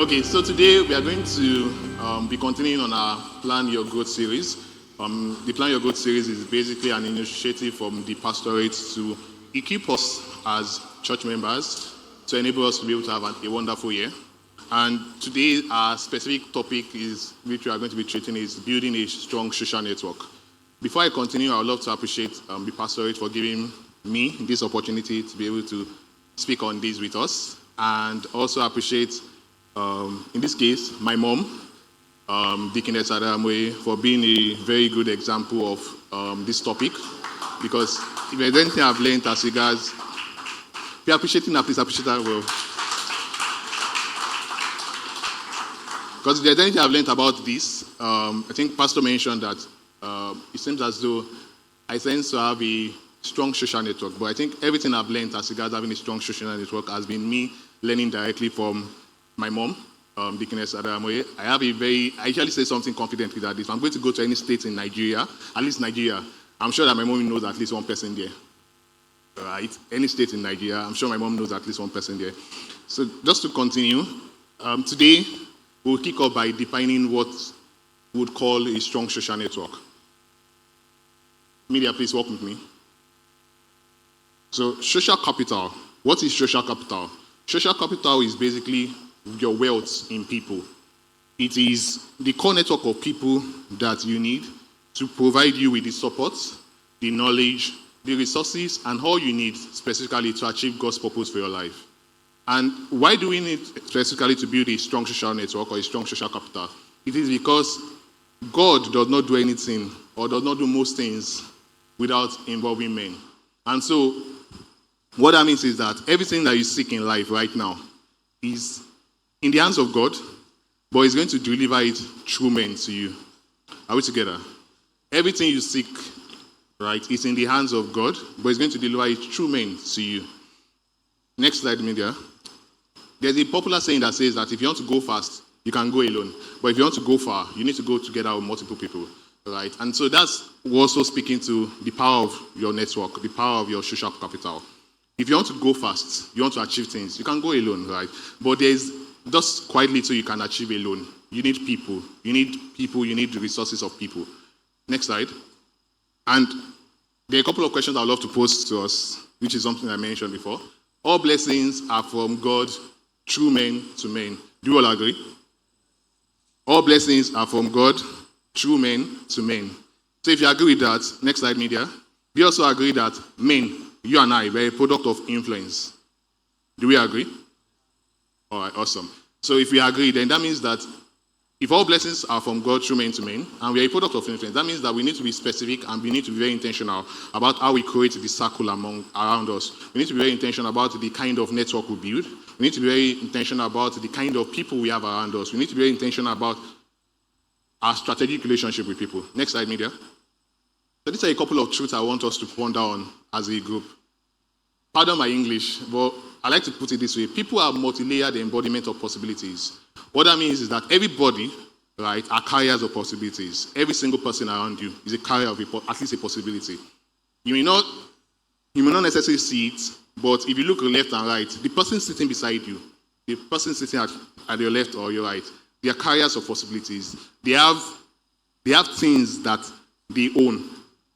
Okay, so today we are going to be continuing on our Plan Your Growth series. The Plan Your Growth series is basically an initiative from the pastorate to equip us as church members to enable us to be able to have a wonderful year. And today our specific topic is, which we are going to be treating, is building a strong social network. Before I continue, I would love to appreciate the pastorate for giving me this opportunity to be able to speak on this with us, and also appreciate, in this case, my mom, Deaconess F.A.M.E, for being a very good example of this topic. Because if there's anything I've learned as regards, if you're appreciating her, please appreciate her well. Because if there's anything I've learned about this, I think Pastor mentioned that it seems as though I tend to have a strong social network, but I think everything I've learned as regards having a strong social network has been me learning directly from my mom, Deaconess F.A.M.E. I usually say something confidently that if I'm going to go to any state in Nigeria, at least Nigeria, I'm sure that my mom knows at least one person there. Right? Any state in Nigeria, I'm sure my mom knows at least one person there. So just to continue, today we'll kick off by defining what we would call a strong social network. Media, please walk with me. So, social capital. What is social capital? Social capital is basically your wealth in people. It is the core network of people that you need to provide you with the support, the knowledge, the resources, and all you need specifically to achieve God's purpose for your life. And why do we need specifically to build a strong social network or a strong social capital? It is because God does not do anything or does not do most things without involving men. And so, what that means is that everything that you seek in life right now is in the hands of God, but He's going to deliver it through men to you. Are we together? Everything you seek, right, is in the hands of God, but He's going to deliver it through men to you. Next slide, media. There's a popular saying that says that if you want to go fast, you can go alone. But if you want to go far, you need to go together with multiple people, right? And so that's also speaking to the power of your network, the power of your social capital. If you want to go fast, you want to achieve things, you can go alone, right? But there's just quite little you can achieve alone. You need people. You need the resources of people. Next slide. And there are a couple of questions I would love to pose to us, which is something I mentioned before. All blessings are from God through men to men. Do you all agree? All blessings are from God through men to men. So if you agree with that, next slide, media. We also agree that men, you and I, we're a product of influence. Do we agree? All right, awesome. So if we agree, then that means that if all blessings are from God through men to men, and we're a product of influence, that means that we need to be specific and we need to be very intentional about how we create the circle around us. We need to be very intentional about the kind of network we build. We need to be very intentional about the kind of people we have around us. We need to be very intentional about our strategic relationship with people. Next slide, media. So these are a couple of truths I want us to ponder on as a group. Pardon my English, but I like to put it this way. People are multi-layered embodiment of possibilities. What that means is that everybody, right, are carriers of possibilities. Every single person around you is a carrier of at least a possibility. You may not necessarily see it, but if you look left and right, the person sitting beside you, the person sitting at your left or your right, they are carriers of possibilities. They have things that they own.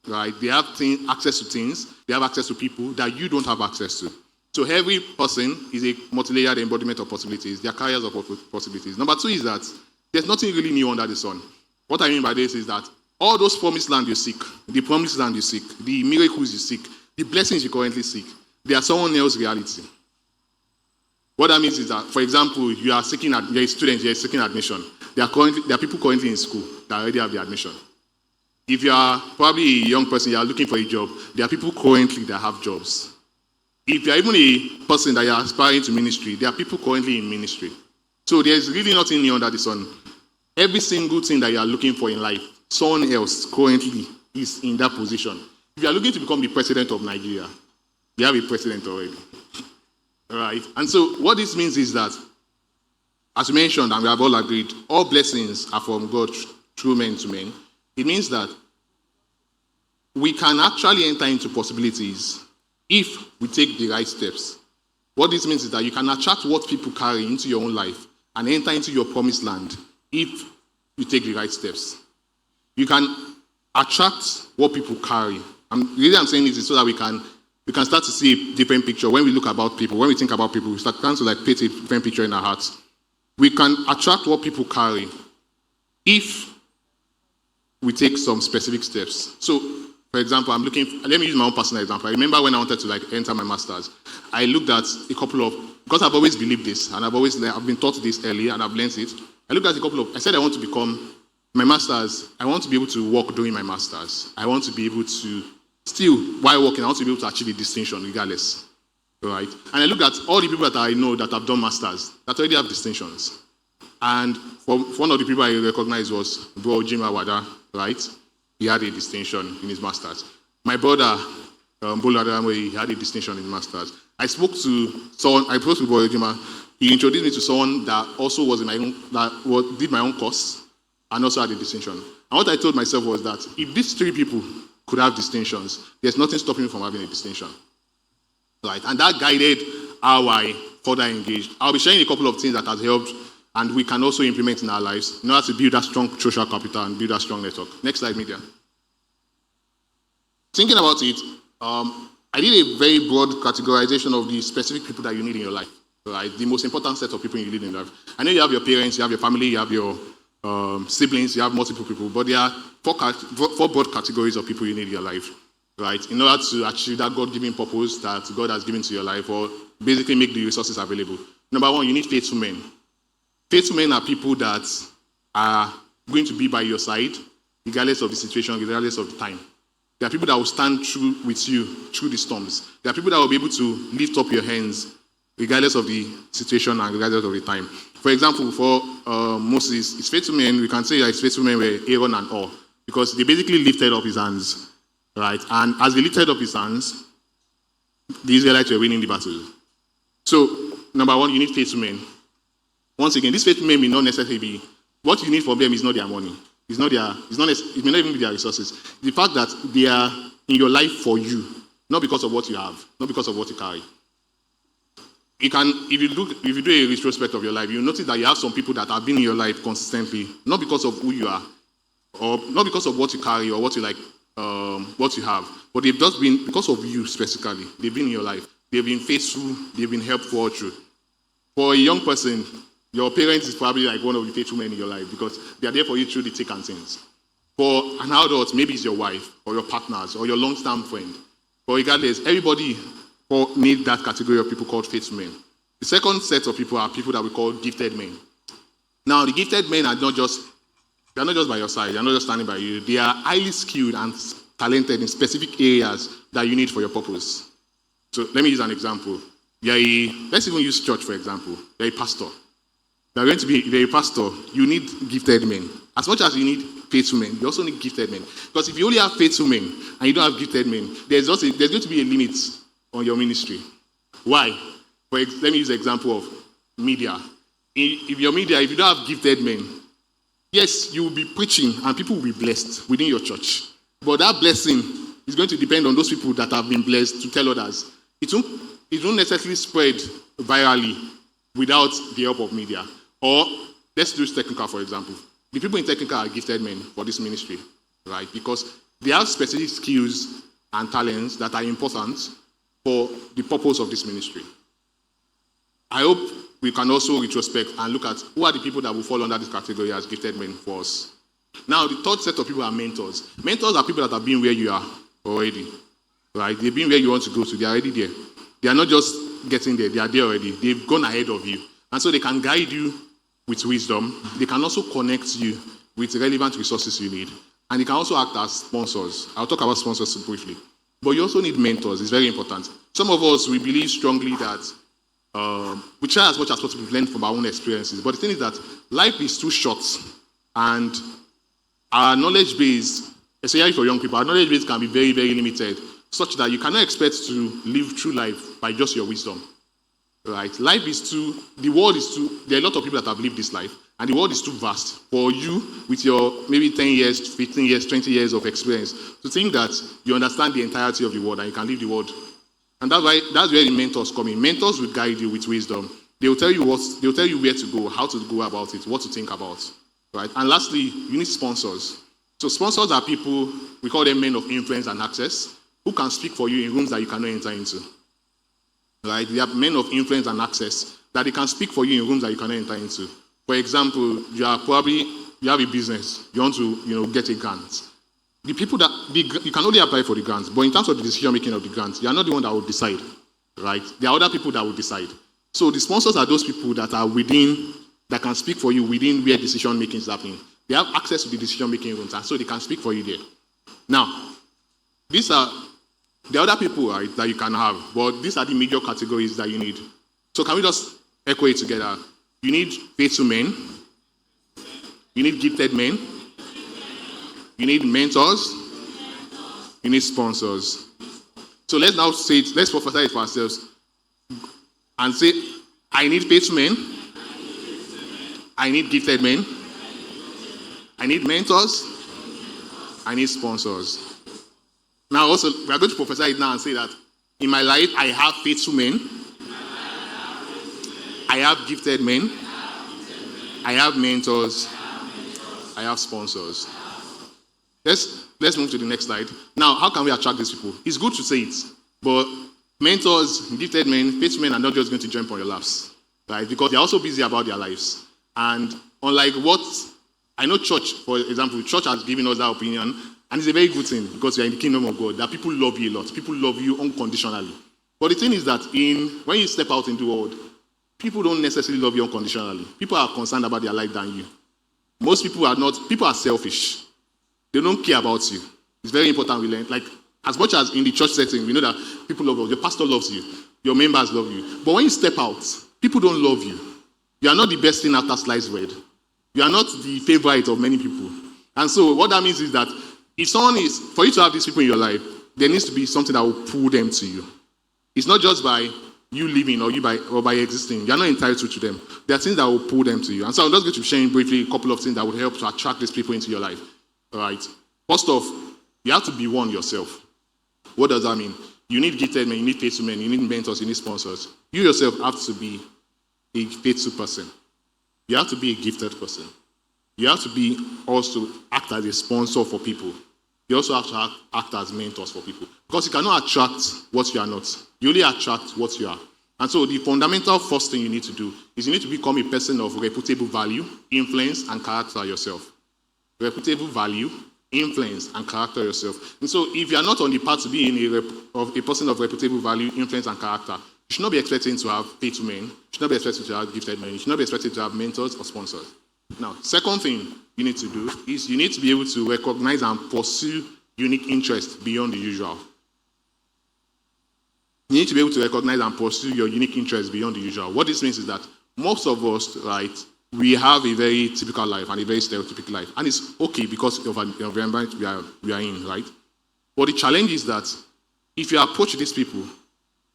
Right? They have access to things, they have access to people that you don't have access to. So every person is a multi-layered embodiment of possibilities. They are carriers of possibilities. Number two is that there's nothing really new under the sun. What I mean by this is that all those promised land you seek, the promised land you seek, the miracles you seek, the blessings you currently seek, they are someone else's reality. What that means is that, for example, you're a student, you're seeking admission. There are people currently in school that already have the admission. If you are probably a young person, you are looking for a job, there are people currently that have jobs. If you are even a person that you are aspiring to ministry, there are people currently in ministry. So there's really nothing new under the sun. Every single thing that you are looking for in life, someone else currently is in that position. If you are looking to become the president of Nigeria, you have a president already. All right? And so what this means is that, as we mentioned, and we have all agreed, all blessings are from God through men to men. It means that we can actually enter into possibilities if we take the right steps. What this means is that you can attract what people carry into your own life and enter into your promised land if you take the right steps. You can attract what people carry. The reason I'm saying this is so that we can start to see a different picture. When we look about people, when we think about people, we start trying to paint a different picture in our hearts. We can attract what people carry if we take some specific steps. So, for example, let me use my own personal example. I remember when I wanted to enter my master's, I looked at a couple of, because I've always believed this, and I've been taught this early, and I've learned it. I looked at I said I want to become my master's. I want to be able to work during my master's. I want to be able to, still, while working, I want to be able to achieve a distinction regardless. Right? And I looked at all the people that I know that have done masters, that already have distinctions. And one of the people I recognized was Bro Jim Awada, right? He had a distinction in his master's. My brother, Bolo Adamo, he had a distinction in his master's. I spoke to Bro Jim. He introduced me to someone that also was did my own course and also had a distinction. And what I told myself was that if these three people could have distinctions, there's nothing stopping me from having a distinction. Right? And that guided how I further engaged. I'll be sharing a couple of things that has helped and we can also implement in our lives in order to build that strong social capital and build that strong network. Next slide, media. Thinking about it, I did a very broad categorization of the specific people that you need in your life. Right? The most important set of people you need in life. I know you have your parents, you have your family, you have your siblings, you have multiple people, but there are four broad categories of people you need in your life. Right? In order to achieve that God-given purpose that God has given to your life, or basically make the resources available. Number one, you need faithful men. Faithful men are people that are going to be by your side, regardless of the situation, regardless of the time. There are people that will stand through with you through the storms. There are people that will be able to lift up your hands, regardless of the situation and regardless of the time. For example, for Moses, his faithful men, we can say that his faithful men were Aaron and Hur, because they basically lifted up his hands. Right? And as they lifted up his hands, the Israelites were winning the battle. So, number one, you need faithful men. Once again, these faithful men may not necessarily be, what you need from them is not their money. It may not even be their resources. The fact that they are in your life for you, not because of what you have, not because of what you carry. If you do a retrospect of your life, you notice that you have some people that have been in your life consistently, not because of who you are, or not because of what you carry or what you like, what you have, but they've just been, because of you specifically, they've been in your life. They've been faithful, they've been helpful all through. For a young person, your parents is probably like one of the faithful men in your life because they are there for you through the thick and thins. For an adult, maybe it's your wife or your partners or your long-term friend. But regardless, everybody needs that category of people called faithful men. The second set of people are people that we call gifted men. Now, the gifted men are not just by your side. They're not just standing by you. They are highly skilled and talented in specific areas that you need for your purpose. So let me use an example. Let's even use church, for example. You're a pastor. If you're a pastor, you need gifted men. As much as you need faithful men, you also need gifted men. Because if you only have faithful men and you don't have gifted men, there's going to be a limit on your ministry. Why? Let me use the example of media. If your media, if you don't have gifted men, yes, you will be preaching and people will be blessed within your church. But that blessing is going to depend on those people that have been blessed to tell others. It won't necessarily spread virally without the help of media. Or let's use technical, for example. The people in technical are gifted men for this ministry, right? Because they have specific skills and talents that are important for the purpose of this ministry. I hope we can also retrospect and look at who are the people that will fall under this category as gifted men for us. Now, the third set of people are mentors. Mentors are people that have been where you are already, right? They've been where you want to go to. They're already there. They are not just getting there. They are there already. They've gone ahead of you. And so they can guide you with wisdom. They can also connect you with relevant resources you need. And they can also act as sponsors. I'll talk about sponsors briefly. But you also need mentors. It's very important. Some of us, we believe strongly that we try as much as possible to learn from our own experiences. But the thing is that life is too short. And our knowledge base, especially for young people, our knowledge base can be very, very limited, such that you cannot expect to live through life by just your wisdom. Right? There are a lot of people that have lived this life, and the world is too vast for you with your maybe 10 years, 15 years, 20 years of experience to think that you understand the entirety of the world and you can live the world. And that's where the mentors come in. Mentors will guide you with wisdom. They'll tell you where to go, how to go about it, what to think about. Right? And lastly, you need sponsors. So sponsors are people, we call them men of influence and access, who can speak for you in rooms that you cannot enter into. Right? They are men of influence and access that they can speak for you in rooms that you cannot enter into. For example, you have a business, you want to get a grant. You can only apply for the grant, but in terms of the decision making of the grant, you are not the one that will decide. Right? There are other people that will decide. So the sponsors are those people that are that can speak for you within where decision making is happening. They have access to the decision making rooms, and so they can speak for you there. Now, these are the other people, right, that you can have, but these are the major categories that you need. So can we just echo it together? You need faithful men. You need gifted men. You need mentors. You need sponsors. So let's now say it, let's prophesy it for ourselves and say, I need faithful men. I need gifted men. I need mentors. I need sponsors. Now also, we are going to prophesy it now and say that in my life, I have faithful men. I have gifted men. I have mentors. I have sponsors. Let's move to the next slide. Now, how can we attract these people? It's good to say it, but mentors, gifted men, faithful men are not just going to jump on your laps, right? Because they're also busy about their lives. And unlike what I know, church, for example, church has given us that opinion, and it's a very good thing because we are in the kingdom of God, that people love you a lot. People love you unconditionally. But the thing is that when you step out into the world, people don't necessarily love you unconditionally. People are concerned about their life than you. Most people are selfish. They don't care about you. It's very important we learn. Like, as much as in the church setting, we know that people love you. Your pastor loves you. Your members love you. But when you step out, people don't love you. You are not the best thing after sliced bread. You are not the favorite of many people. And so what that means is that for you to have these people in your life, there needs to be something that will pull them to you. It's not just by you living or by existing. You're not entitled to them. There are things that will pull them to you. And so I'm just going to be sharing briefly a couple of things that will help to attract these people into your life. All right. First off, you have to be one yourself. What does that mean? You need gifted men, you need faithful men, you need mentors, you need sponsors. You yourself have to be a faithful person. You have to be a gifted person. You have to also act as a sponsor for people. You also have to act as mentors for people. Because you cannot attract what you are not. You only attract what you are. And so the fundamental first thing you need to do is you need to become a person of reputable value, influence, and character yourself. Reputable value, influence, and character yourself. And so if you are not on the path to being a person of reputable value, influence, and character, you should not be expecting to have faithful men. You should not be expecting to have gifted men. You should not be expecting to have mentors or sponsors. Now, second thing you need to do is you need to be able to recognize and pursue unique interests beyond the usual. You need to be able to recognize and pursue your unique interests beyond the usual. What this means is that most of us, right, we have a very typical life and a very stereotypical life. And it's okay because of the environment we are in, right? But the challenge is that if you approach these people,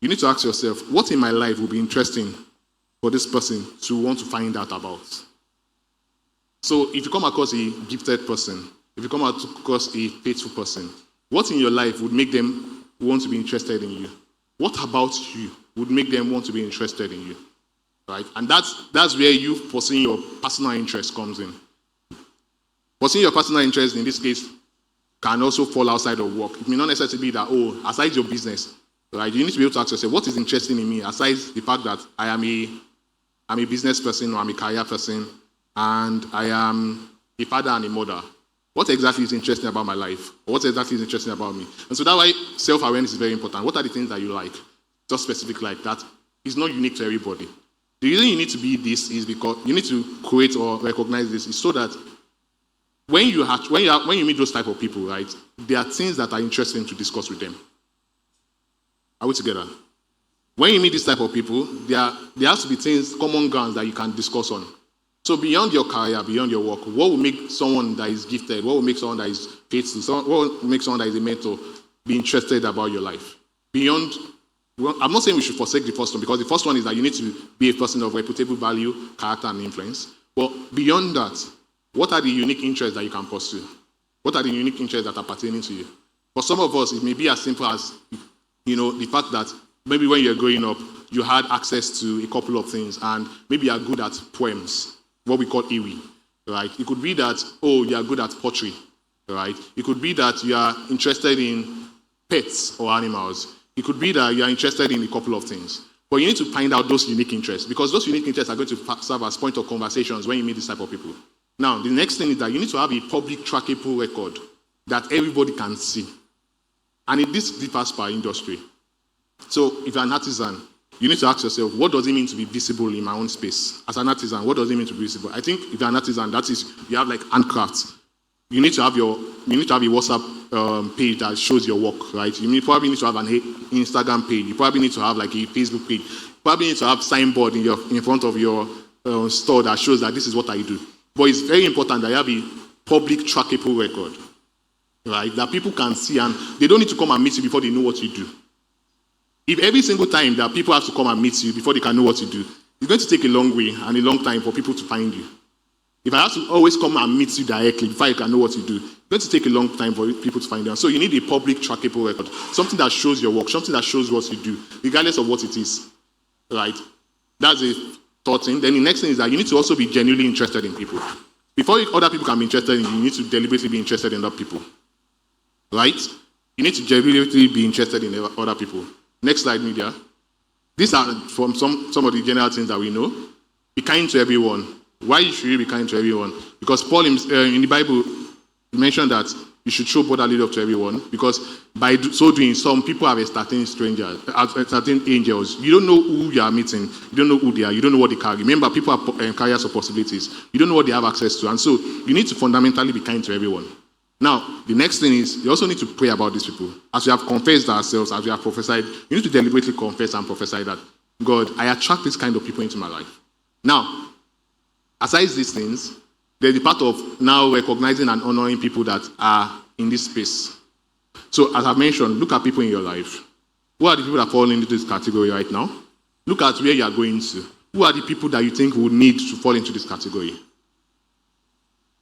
you need to ask yourself, what in my life will be interesting for this person to want to find out about? So if you come across a gifted person, if you come across a faithful person, what in your life would make them want to be interested in you? What about you would make them want to be interested in you? Right? And that's where you pursuing your personal interest comes in. Pursuing your personal interest in this case can also fall outside of work. It may not necessarily be that, aside your business, right? You need to be able to ask yourself, what is interesting in me aside the fact that I'm a business person or I'm a career person and I am a father and a mother. What exactly is interesting about my life? Or what exactly is interesting about me? And so that's why self-awareness is very important. What are the things that you like? Just specific like that. It's not unique to everybody. The reason you need to be this is because you need to create or recognize this is so that when you meet those type of people, right, there are things that are interesting to discuss with them. Are we together? When you meet this type of people, there has to be things, common grounds that you can discuss on. So beyond your career, beyond your work, what will make someone that is gifted, what will make someone that is faithful, what will make someone that is a mentor be interested about your life? I'm not saying we should forsake the first one, because the first one is that you need to be a person of reputable value, character, and influence. But beyond that, what are the unique interests that you can pursue? What are the unique interests that are pertaining to you? For some of us, it may be as simple as, the fact that maybe when you're growing up, you had access to a couple of things, and maybe you are good at poems, what we call Ewe, right? It could be that, oh, you are good at pottery, right? It could be that you are interested in pets or animals. It could be that you are interested in a couple of things. But you need to find out those unique interests, because those unique interests are going to serve as point of conversations when you meet this type of people. Now, the next thing is that you need to have a public trackable record that everybody can see. And this differs per industry. So if you're an artisan, you need to ask yourself, what does it mean to be visible in my own space? As an artisan, what does it mean to be visible? I think if you're an artisan, that is, you have like handcrafts. You need to have a WhatsApp page that shows your work, right? Probably need to have an Instagram page. You probably need to have like a Facebook page. You probably need to have signboard in front of your store that shows that this is what I do. But it's very important that you have a public trackable record, right? That people can see, and they don't need to come and meet you before they know what you do. If every single time that people have to come and meet you before they can know what you do, it's going to take a long way and a long time for people to find you. If I have to always come and meet you directly before you can know what you do, it's going to take a long time for people to find you. So you need a public trackable record, something that shows your work, something that shows what you do, regardless of what it is, right? That's a third thing. Then the next thing is that you need to also be genuinely interested in people. Before other people can be interested in you, you need to deliberately be interested in other people, right? You need to deliberately be interested in other people. Next slide, media. These are from some of the general things that we know. Be kind to everyone. Why should you be kind to everyone? Because Paul in the Bible mentioned that you should show brotherly love to everyone, because by so doing, some people have certain strangers, certain angels. You don't know who you are meeting. You don't know who they are. You don't know what they carry. Remember, people are carriers of possibilities. You don't know what they have access to. And so you need to fundamentally be kind to everyone. Now, the next thing is, you also need to pray about these people. As we have confessed ourselves, as we have prophesied, you need to deliberately confess and prophesy that, God, I attract this kind of people into my life. Now, aside these things, there's the part of now recognizing and honoring people that are in this space. So, as I've mentioned, look at people in your life. Who are the people that fall into this category right now? Look at where you are going to. Who are the people that you think would need to fall into this category?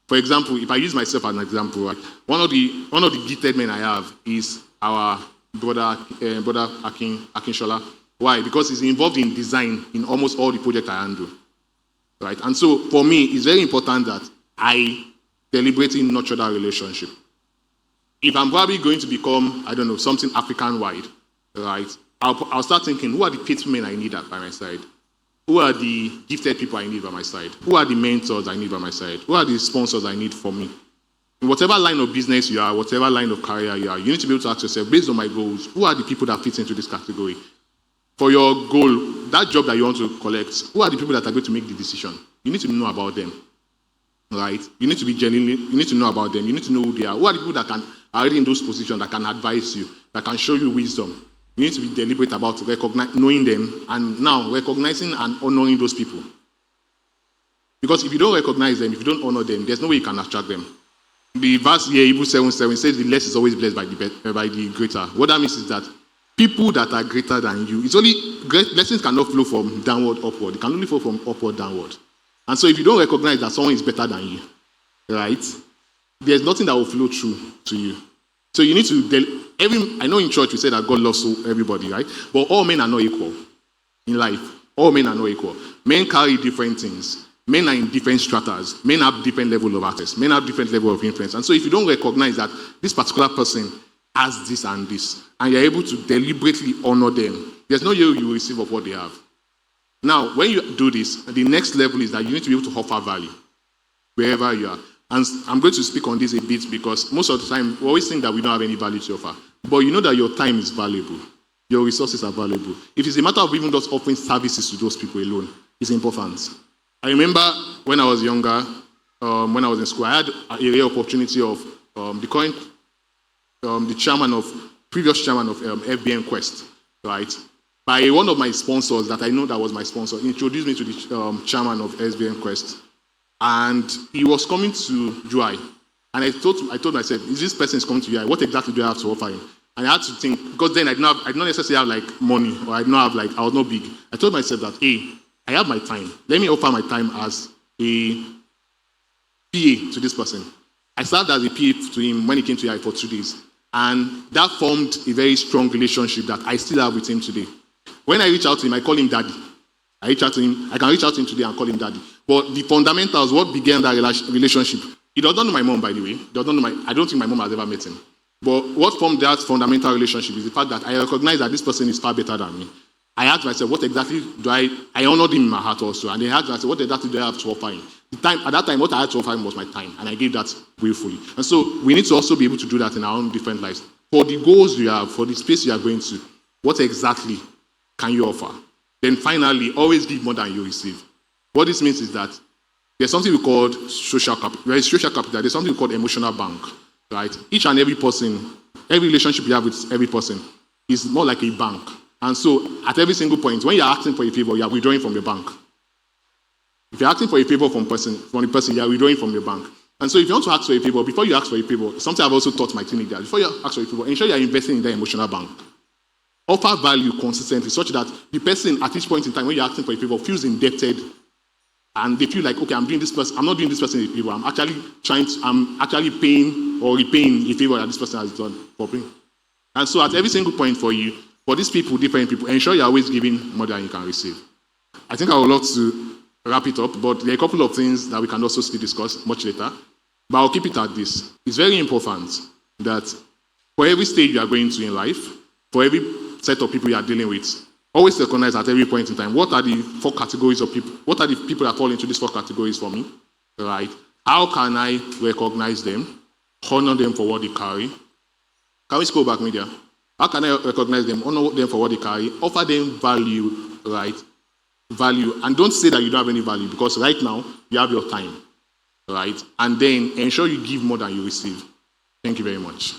For example, if I use myself as an example, right, one of the gifted men I have is our brother Akinshola. Why? Because he's involved in design in almost all the projects I handle. Right? And so for me, it's very important that I deliberately nurture that relationship. If I'm probably going to become, I don't know, something African-wide, right, I'll start thinking, who are the faithful men I need by my side? Who are the gifted people I need by my side? Who are the mentors I need by my side? Who are the sponsors I need for me? In whatever line of business you are, whatever line of career you are, you need to be able to ask yourself, based on my goals, who are the people that fit into this category? For your goal, that job that you want to collect, who are the people that are going to make the decision? You need to know about them, right? You need to be genuinely, you need to know about them. You need to know who they are. Who are the people that are already in those positions, that can advise you, that can show you wisdom? You need to be deliberate about knowing them, and now recognizing and honoring those people. Because if you don't recognize them, if you don't honor them, there's no way you can attract them. The verse here, Hebrews 7:7, says the less is always blessed by the greater. What that means is that people that are greater than you, it's only blessings cannot flow from downward upward. It can only flow from upward downward. And so if you don't recognize that someone is better than you, right, there's nothing that will flow through to you. So you need to, I know in church we say that God loves everybody, right? But all men are not equal in life. All men are not equal. Men carry different things. Men are in different stratas. Men have different level of access. Men have different level of influence. And so if you don't recognize that this particular person has this and this, and you're able to deliberately honor them, there's no yield you will receive of what they have. Now, when you do this, the next level is that you need to be able to offer value wherever you are. And I'm going to speak on this a bit because most of the time, we always think that we don't have any value to offer. But you know that your time is valuable. Your resources are valuable. If it's a matter of even just offering services to those people alone, it's important. I remember when I was younger, when I was in school, I had a rare opportunity of the previous chairman of F.A.M.E Quest, right? By one of my sponsors that I know that was my sponsor, introduced me to the chairman of F.A.M.E Quest. And he was coming to UI. And I told myself, if this person is coming to UI, what exactly do I have to offer him? And I had to think, because then I did not necessarily have like money, or I was not big. I told myself that, hey, I have my time. Let me offer my time as a PA to this person. I served as a PA to him when he came to UI for 2 days. And that formed a very strong relationship that I still have with him today. When I reach out to him, I call him daddy. I reach out to him. I can reach out to him today and call him daddy. But the fundamentals, what began that relationship, he does not know my mom, by the way. He does not know I don't think my mom has ever met him. But what formed that fundamental relationship is the fact that I recognize that this person is far better than me. I asked myself, what exactly do I honored him in my heart also. And then I asked myself, what exactly do I have to offer him? At that time, what I had to offer him was my time. And I gave that willfully. And so we need to also be able to do that in our own different lives. For the goals you have, for the space you are going to, what exactly can you offer? Then finally, always give more than you receive. What this means is that there's something we call social capital. There is social capital. There's something we call emotional bank. Right? Each and every person, every relationship you have with every person is more like a bank. And so, at every single point, when you're asking for a favor, you are withdrawing from your bank. If you're asking for a favor from the person, you are withdrawing from your bank. And so, if you want to ask for a favor, before you ask for a favor, something I've also taught my teenagers, before you ask for a favor, ensure you're investing in that emotional bank. Offer value consistently, such that the person at each point in time, when you're asking for a favor, feels indebted, and they feel like, okay, I'm not doing this person a favor. I'm actually paying or repaying a favor that this person has done for me. And so, at every single point for you, for these people, different people, ensure you're always giving more than you can receive. I think I would love to wrap it up, but there are a couple of things that we can also still discuss much later. But I'll keep it at this. It's very important that for every stage you are going to in life, for every set of people you are dealing with, always recognize at every point in time, what are the 4 categories of people? What are the people that fall into these 4 categories for me? Right? How can I recognize them, honor them for what they carry? Can we scroll back, media? How can I recognize them, honor them for what they carry, offer them value, right? Value. And don't say that you don't have any value, because right now, you have your time, right? And then ensure you give more than you receive. Thank you very much.